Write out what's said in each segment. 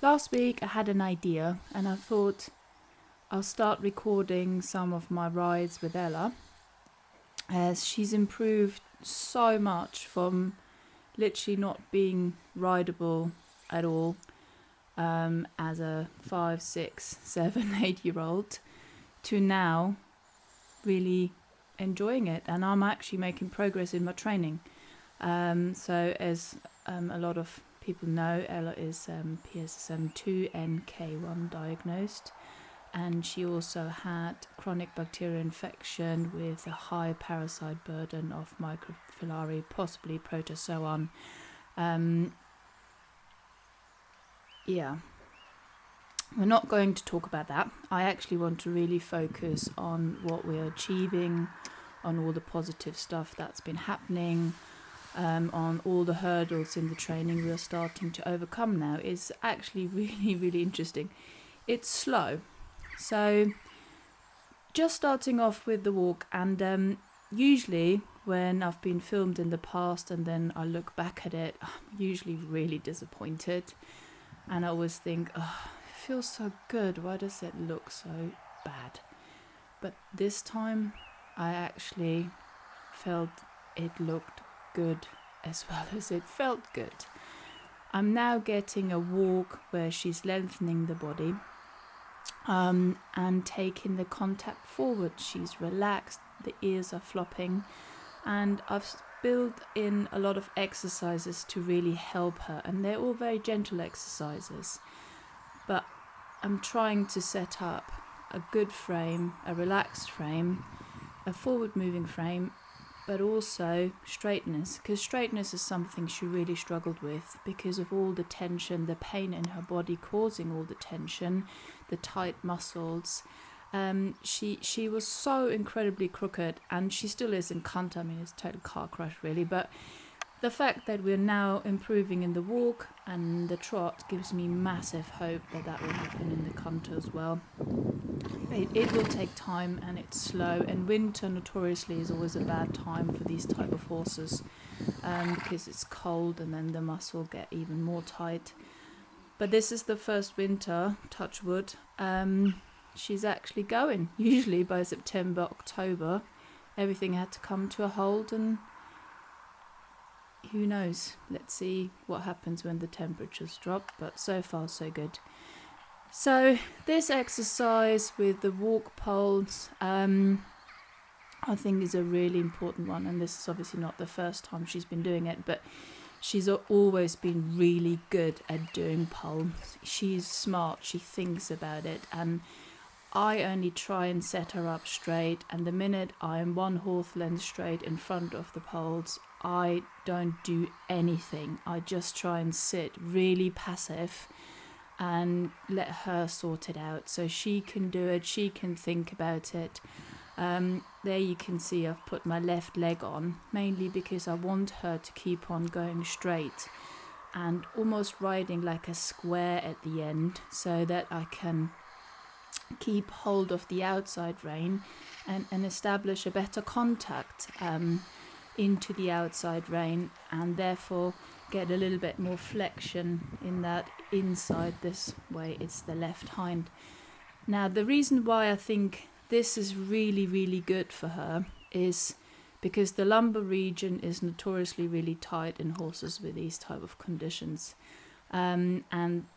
last week I had an idea and I thought I'll start recording some of my rides with Ella, as she's improved so much from literally not being rideable at all as a 5, 6, 7, 8-year-old to now really enjoying it, and I'm actually making progress in my training. So as a lot of people know, Ella is PSSM2 and K1 diagnosed, and she also had chronic bacterial infection with a high parasite burden of microfilari, possibly protozoan. We're not going to talk about that. I actually want to really focus on what we're achieving, on all the positive stuff that's been happening, on all the hurdles in the training we're starting to overcome now. Is actually really, really interesting. It's slow. So just starting off with the walk, and usually when I've been filmed in the past and then I look back at it, I'm usually really disappointed. And I always think, oh, it feels so good. Why does it look so bad? But this time I actually felt it looked good as well as it felt good. I'm now getting a walk where she's lengthening the body and taking the contact forward. She's relaxed, the ears are flopping, and I've built in a lot of exercises to really help her, and they're all very gentle exercises, but I'm trying to set up a good frame, a relaxed frame, a forward moving frame, but also straightness, because straightness is something she really struggled with because of all the tension, the pain in her body causing all the tension, the tight muscles. She was so incredibly crooked, and she still is in canter. I mean, it's a total car crash really, but the fact that we're now improving in the walk and the trot gives me massive hope that that will happen in the canter as well. It will take time, and it's slow, and winter notoriously is always a bad time for these type of horses, because it's cold and then the muscle get even more tight. But this is the first winter, touch wood, she's actually going. Usually by September, October, everything had to come to a halt, and who knows? Let's see what happens when the temperatures drop, but so far so good. So this exercise with the walk poles, I think is a really important one, and this is obviously not the first time she's been doing it, but she's always been really good at doing poles. She's smart, she thinks about it, and I only try and set her up straight, and the minute I'm 1 horse length straight in front of the poles, I don't do anything. I just try and sit really passive and let her sort it out, so she can do it, she can think about it. There you can see I've put my left leg on, mainly because I want her to keep on going straight and almost riding like a square at the end, so that I can keep hold of the outside rein and establish a better contact into the outside rein, and therefore get a little bit more flexion in that inside. This way it's the left hind. Now the reason why I think this is really, really good for her is because the lumbar region is notoriously really tight in horses with these type of conditions, and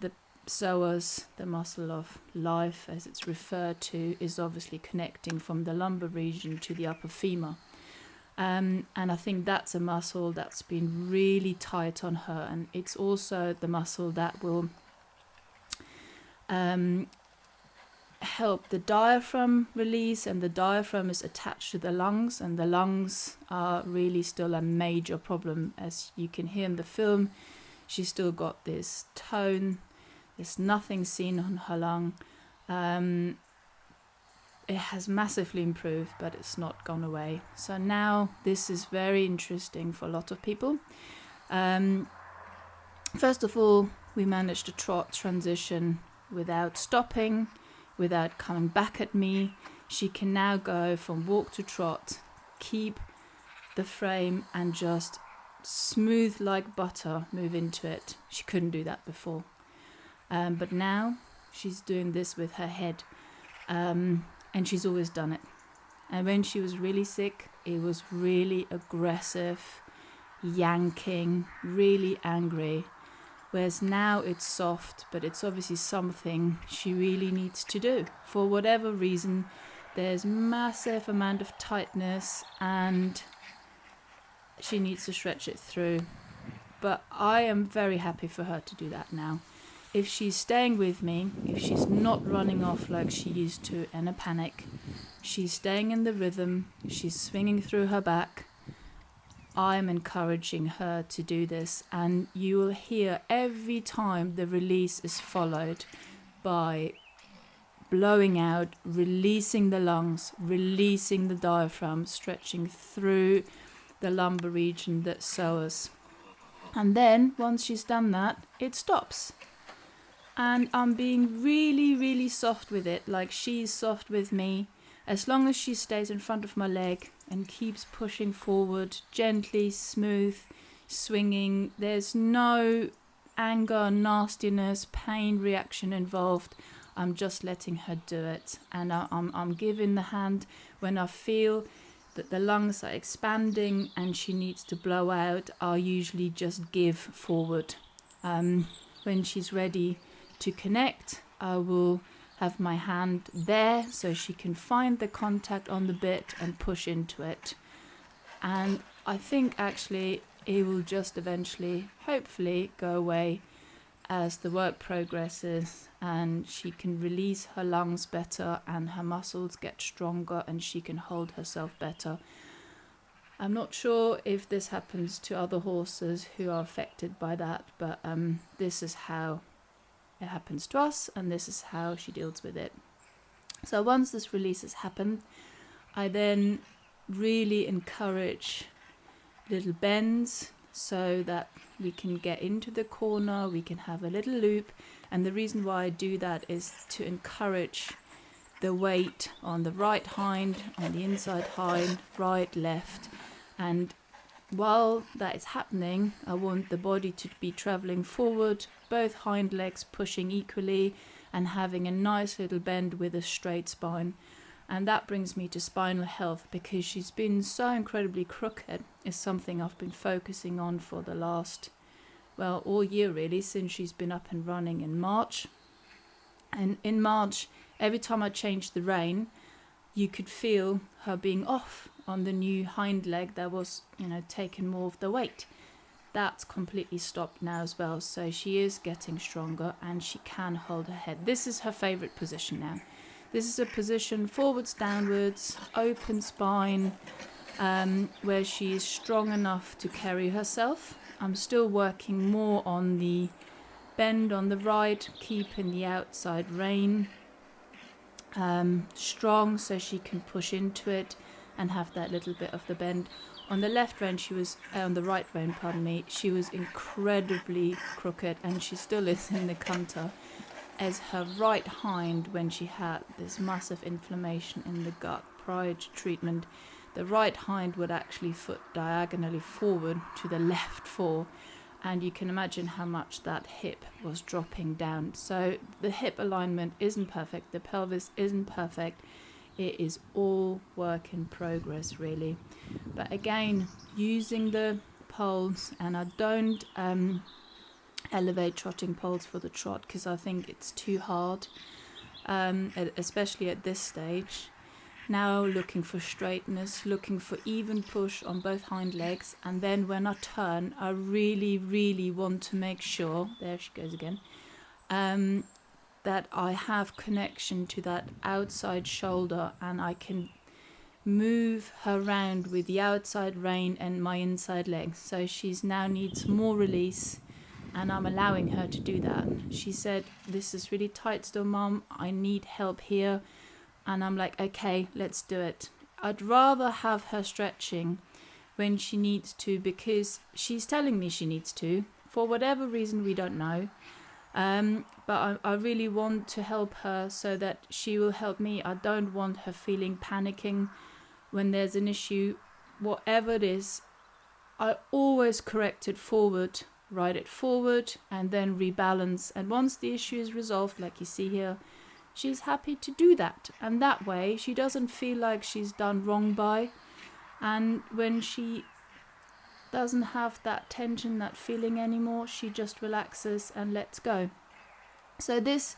the psoas, the muscle of life as it's referred to, is obviously connecting from the lumbar region to the upper femur. And I think that's a muscle that's been really tight on her, and it's also the muscle that will help the diaphragm release, and the diaphragm is attached to the lungs, and the lungs are really still a major problem. As you can hear in the film, she's still got this tone, there's nothing seen on her lung. It has massively improved, but it's not gone away. So now this is very interesting for a lot of people. First of all, we managed to trot transition without stopping, without coming back at me. She can now go from walk to trot, keep the frame, and just smooth like butter move into it. She couldn't do that before. But now she's doing this with her head, and she's always done it. And when she was really sick, it was really aggressive, yanking, really angry. Whereas now it's soft, but it's obviously something she really needs to do. For whatever reason, there's massive amount of tightness and she needs to stretch it through. But I am very happy for her to do that now. If she's staying with me, if she's not running off like she used to in a panic, she's staying in the rhythm, she's swinging through her back, I'm encouraging her to do this. And you will hear every time the release is followed by blowing out, releasing the lungs, releasing the diaphragm, stretching through the lumbar region, that psoas. And then once she's done that, it stops. And I'm being really, really soft with it, like she's soft with me. As long as she stays in front of my leg and keeps pushing forward, gently, smooth, swinging, there's no anger, nastiness, pain reaction involved. I'm just letting her do it. And I'm giving the hand when I feel that the lungs are expanding and she needs to blow out. I'll usually just give forward. When she's ready to connect, I will have my hand there so she can find the contact on the bit and push into it. And I think actually it will just eventually, hopefully, go away as the work progresses and she can release her lungs better and her muscles get stronger and she can hold herself better. I'm not sure if this happens to other horses who are affected by that, but this is how it happens to us and this is how she deals with it. So once this release has happened, I then really encourage little bends so that we can get into the corner, we can have a little loop. And the reason why I do that is to encourage the weight on the right hind, on the inside hind, right, left. And while that is happening, I want the body to be traveling forward, both hind legs pushing equally and having a nice little bend with a straight spine. And that brings me to spinal health, because she's been so incredibly crooked. Is something I've been focusing on for the last, well, all year really, since she's been up and running in March. And in March, every time I changed the rein, you could feel her being off on the new hind leg that was, taking more of the weight. That's completely stopped now as well. So she is getting stronger and she can hold her head. This is her favorite position now. This is a position forwards, downwards, open spine, where she is strong enough to carry herself. I'm still working more on the bend on the right, keeping the outside rein strong so she can push into it and have that little bit of the bend. On the left rein, on the right rein, she was incredibly crooked, and she still is in the canter, as her right hind, when she had this massive inflammation in the gut prior to treatment, the right hind would actually foot diagonally forward to the left fore, and you can imagine how much that hip was dropping down. So the hip alignment isn't perfect, the pelvis isn't perfect. It is all work in progress, really. But again, using the poles, and I don't elevate trotting poles for the trot because I think it's too hard, especially at this stage. Now looking for straightness, looking for even push on both hind legs, and then when I turn, I really, really want to make sure, there she goes again, that I have connection to that outside shoulder and I can move her around with the outside rein and my inside leg. So she's now needs more release, and I'm allowing her to do that. She said, "This is really tight still, Mum. I need help here." And I'm like, okay, let's do it. I'd rather have her stretching when she needs to, because she's telling me she needs to, for whatever reason we don't know. But I really want to help her so that she will help me. I don't want her feeling panicking when there's an issue. Whatever it is, I always correct it forward ride it forward, and then rebalance. And once the issue is resolved, like you see here, she's happy to do that. And that way she doesn't feel like she's done wrong by. And when she doesn't have that tension, that feeling anymore, she just relaxes and lets go. So this,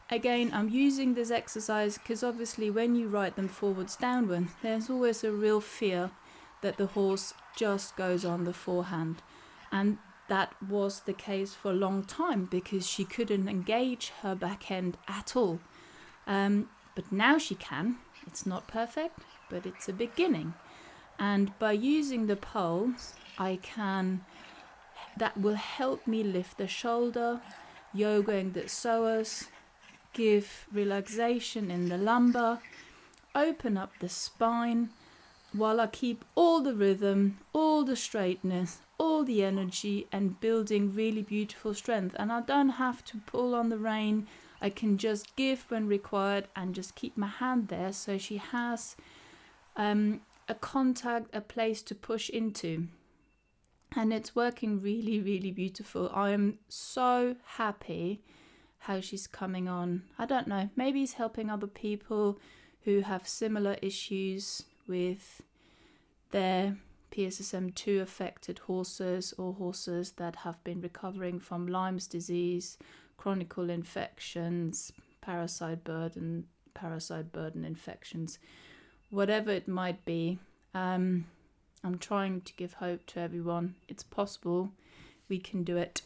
again, I'm using this exercise because obviously when you ride them forwards downward, there's always a real fear that the horse just goes on the forehand. And that was the case for a long time because she couldn't engage her back end at all. But now she can. It's not perfect, but it's a beginning. And by using the poles, that will help me lift the shoulder, yogaing the psoas, give relaxation in the lumbar, open up the spine, while I keep all the rhythm, all the straightness, all the energy, and building really beautiful strength. And I don't have to pull on the rein. I can just give when required and just keep my hand there so she has a contact, a place to push into. And it's working really, really beautiful. I am so happy how she's coming on. I don't know, maybe it's helping other people who have similar issues with their PSSM2 affected horses, or horses that have been recovering from Lyme's disease, chronic infections, parasite burden infections, whatever it might be. I'm trying to give hope to everyone. It's possible. We can do it.